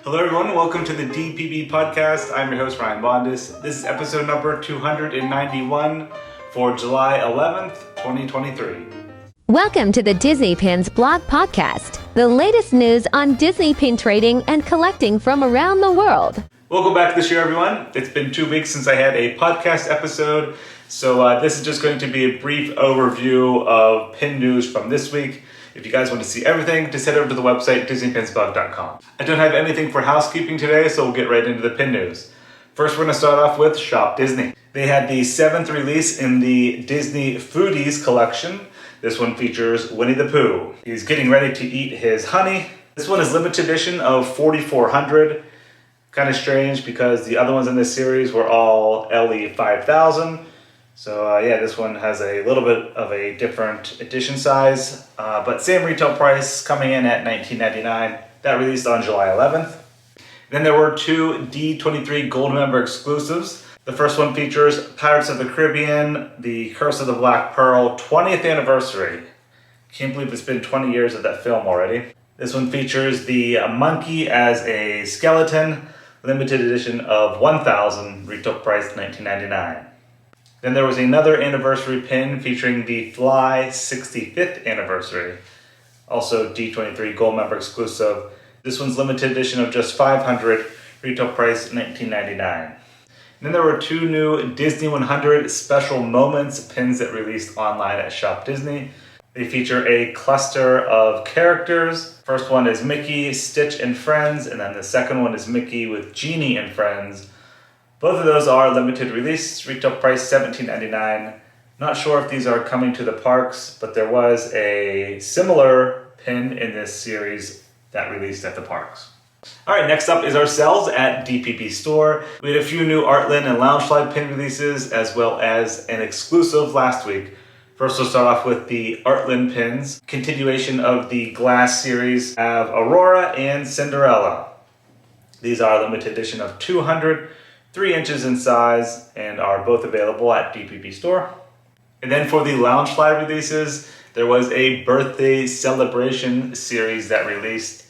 Hello everyone, welcome to the DPB podcast. I'm your host Ryan Bondis. This is episode number 291 for July 11th, 2023. Welcome to the Disney Pins blog podcast, the latest news on Disney pin trading and collecting from around the world. Welcome back this year everyone. It's been 2 weeks since I had a podcast episode, so this is just going to be a brief overview of pin news from this week. If you guys want to see everything, just head over to the website, DisneyPinsBlog.com. I don't have anything for housekeeping today, so we'll get right into the pin news. First, we're going to start off with Shop Disney. They had the 7th release in the Disney Foodies collection. This one features Winnie the Pooh. He's getting ready to eat his honey. This one is limited edition of 4,400. Kind of strange because the other ones in this series were all LE 5000. So this one has a little bit of a different edition size, but same retail price, coming in at $19.99. That released on July 11th. Then there were 2 D23 Gold Member Exclusives. The first one features Pirates of the Caribbean, The Curse of the Black Pearl, 20th anniversary. Can't believe it's been 20 years of that film already. This one features the monkey as a skeleton, limited edition of 1,000, retail price $19.99. Then there was another anniversary pin featuring the Fly 65th anniversary. Also D23 Gold Member Exclusive. This one's limited edition of just 500, retail price $19.99. Then there were 2 new Disney 100 Special Moments pins that released online at Shop Disney. They feature a cluster of characters. First one is Mickey, Stitch, and Friends, and then the second one is Mickey with Genie and Friends. Both of those are limited release, retail price $17.99. Not sure if these are coming to the parks, but there was a similar pin in this series that released at the parks. Alright, next up is ourselves at DPB Store. We had a few new ArtLand and Loungefly pin releases, as well as an exclusive last week. First, we'll start off with the ArtLand pins. Continuation of the glass series have Aurora and Cinderella. These are limited edition of 200, 3 inches in size, and are both available at DPB Store. And then for the Loungefly releases, there was a birthday celebration series that released.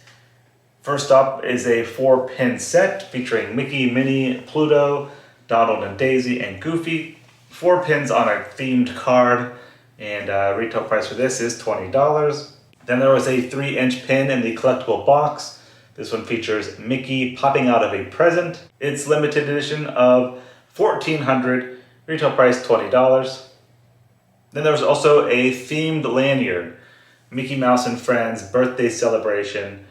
First up is a 4-pin set featuring Mickey, Minnie, Pluto, Donald and Daisy, and Goofy. 4 pins on a themed card, and retail price for this is $20. Then there was a 3-inch pin in the collectible box. This one features Mickey popping out of a present. It's limited edition of 1,400, retail price $20. Then there's also a themed lanyard, Mickey Mouse and Friends birthday celebration.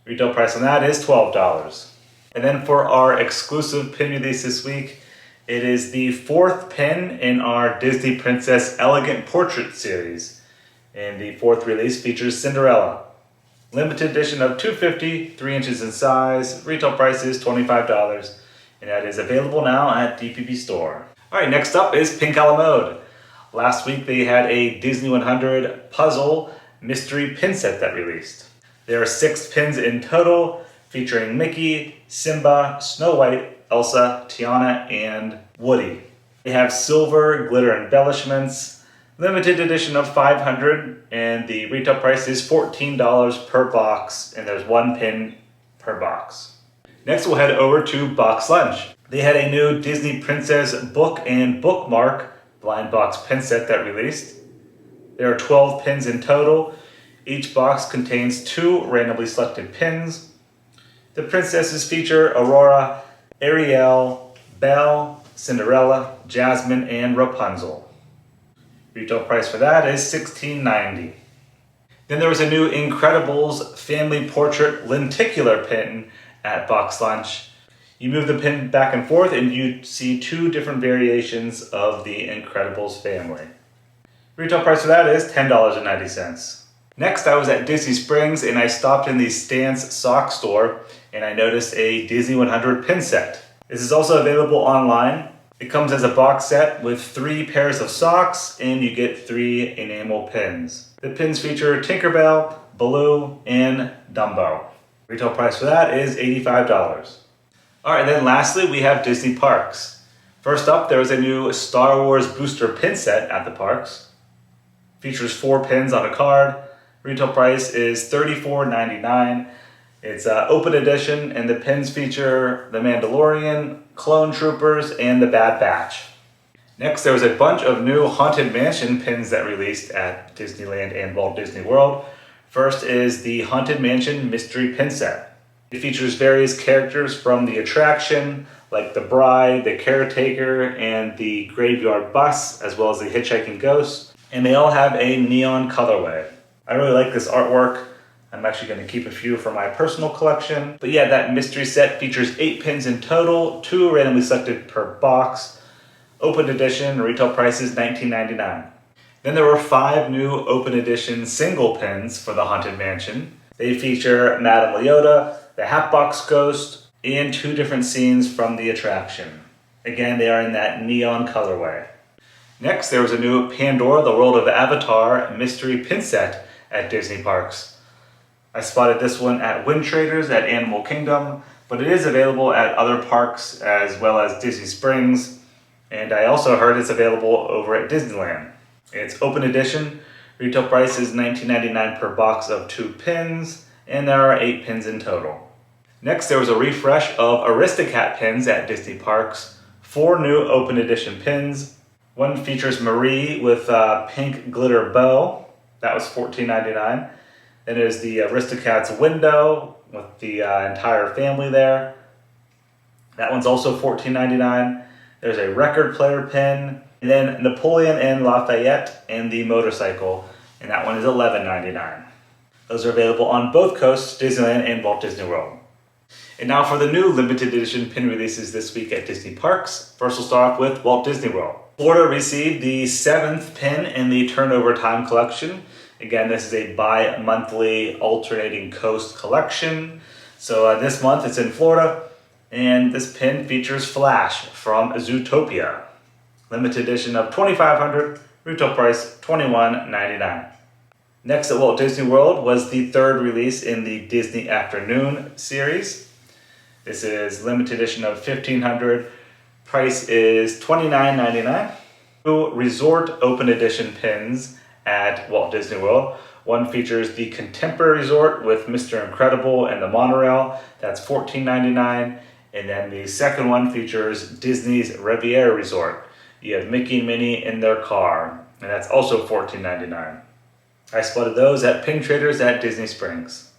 Retail price on that is $12. And then for our exclusive pin release this week, it is the 4th pin in our Disney Princess Elegant Portrait series. And the 4th release features Cinderella. Limited edition of 250, 3 inches in size. Retail price is $25, and that is available now at DPB Store. Alright, next up is Pink a la Mode. Last week they had a Disney 100 Puzzle Mystery Pin Set that released. There are 6 pins in total, featuring Mickey, Simba, Snow White, Elsa, Tiana, and Woody. They have silver glitter embellishments, limited edition of 500, and the retail price is $14 per box, and there's 1 pin per box. Next, we'll head over to BoxLunch. They had a new Disney Princess Book and Bookmark blind box pin set that released. There are 12 pins in total. Each box contains 2 randomly selected pins. The princesses feature Aurora, Ariel, Belle, Cinderella, Jasmine, and Rapunzel. Retail price for that is $16.90. Then there was a new Incredibles Family Portrait Lenticular pin at BoxLunch. You move the pin back and forth and you see 2 different variations of the Incredibles family. Retail price for that is $10.90. Next, I was at Disney Springs and I stopped in the Stan's Sock Store and I noticed a Disney 100 pin set. This is also available online. It comes as a box set with 3 pairs of socks, and you get 3 enamel pins. The pins feature Tinkerbell, Baloo, and Dumbo. Retail price for that is $85. Alright, then lastly we have Disney Parks. First up, there was a new Star Wars booster pin set at the parks. Features 4 pins on a card. Retail price is $34.99. It's open edition, and the pins feature the Mandalorian, Clone Troopers, and the Bad Batch. Next, there was a bunch of new Haunted Mansion pins that released at Disneyland and Walt Disney World. First is the Haunted Mansion Mystery Pin Set. It features various characters from the attraction, like the bride, the caretaker, and the graveyard bus, as well as the hitchhiking ghost. And they all have a neon colorway. I really like this artwork. I'm actually going to keep a few for my personal collection. But yeah, that mystery set features 8 pins in total, 2 randomly selected per box. Open edition, retail price is $19.99. Then there were 5 new open edition single pins for the Haunted Mansion. They feature Madame Leota, the Hatbox Ghost, and 2 different scenes from the attraction. Again, they are in that neon colorway. Next, there was a new Pandora, the World of Avatar mystery pin set at Disney parks. I spotted this one at Wind Traders at Animal Kingdom, but it is available at other parks as well as Disney Springs, and I also heard it's available over at Disneyland. It's open edition, retail price is $19.99 per box of 2 pins, and there are 8 pins in total. Next, there was a refresh of Aristocat pins at Disney parks, 4 new open edition pins. One features Marie with a pink glitter bow, that was $14.99. Then there's the Aristocats window with the entire family there. That one's also $14.99. There's a record player pin, and then Napoleon and Lafayette and the motorcycle, and that one is $11.99. Those are available on both coasts, Disneyland and Walt Disney World. And now for the new limited edition pin releases this week at Disney parks. First we'll start off with Walt Disney World. Florida received the 7th pin in the Turnover Time collection. Again, this is a bi-monthly alternating coast collection. So this month it's in Florida, and this pin features Flash from Zootopia. Limited edition of 2,500, retail price $21.99. Next at Walt Disney World was the 3rd release in the Disney Afternoon series. This is limited edition of 1,500, price is $29.99. Two Resort Open Edition pins at Walt Disney World. One features the Contemporary Resort with Mr. Incredible and the monorail. That's $14.99. And then the second one features Disney's Riviera Resort. You have Mickey and Minnie in their car, and that's also $14.99. I spotted those at Pin Traders at Disney Springs.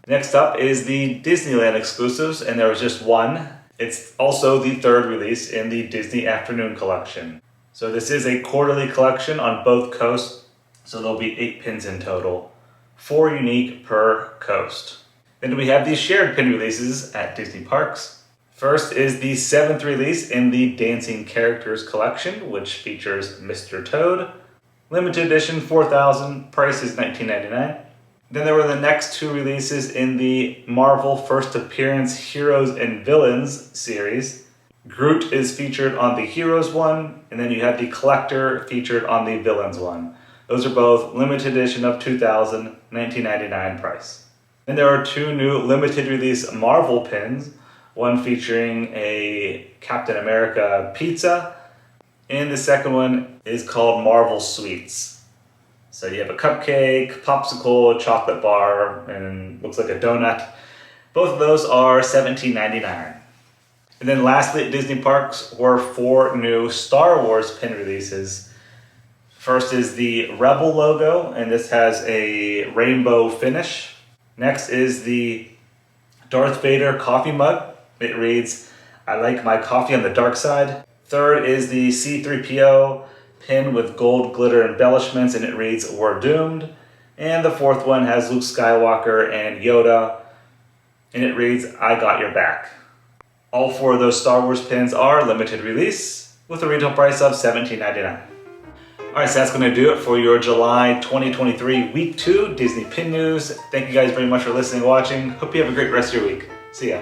Next up is the Disneyland Exclusives, and there was just one. It's also the 3rd release in the Disney Afternoon collection. So this is a quarterly collection on both coasts. So there'll be 8 pins in total, 4 unique per coast. Then we have these shared pin releases at Disney parks. First is the 7th release in the Dancing Characters collection, which features Mr. Toad. Limited edition 4,000, price is $19.99. Then there were the next 2 releases in the Marvel First Appearance Heroes and Villains series. Groot is featured on the Heroes one, and then you have the Collector featured on the Villains one. Those are both limited edition of 2,000, $19.99 price. Then there are 2 new limited release Marvel pins, one featuring a Captain America pizza, and the second one is called Marvel Sweets. So you have a cupcake, popsicle, chocolate bar, and looks like a donut. Both of those are $17.99. And then lastly at Disney parks were 4 new Star Wars pin releases. First is the Rebel logo, and this has a rainbow finish. Next is the Darth Vader coffee mug. It reads, "I like my coffee on the dark side." Third is the C-3PO pin with gold glitter embellishments, and it reads, "We're doomed." And the 4th one has Luke Skywalker and Yoda, and it reads, "I got your back." All 4 of those Star Wars pins are limited release with a retail price of $17.99. Alright, so that's going to do it for your July 2023 Week 2 Disney Pin News. Thank you guys very much for listening and watching. Hope you have a great rest of your week. See ya.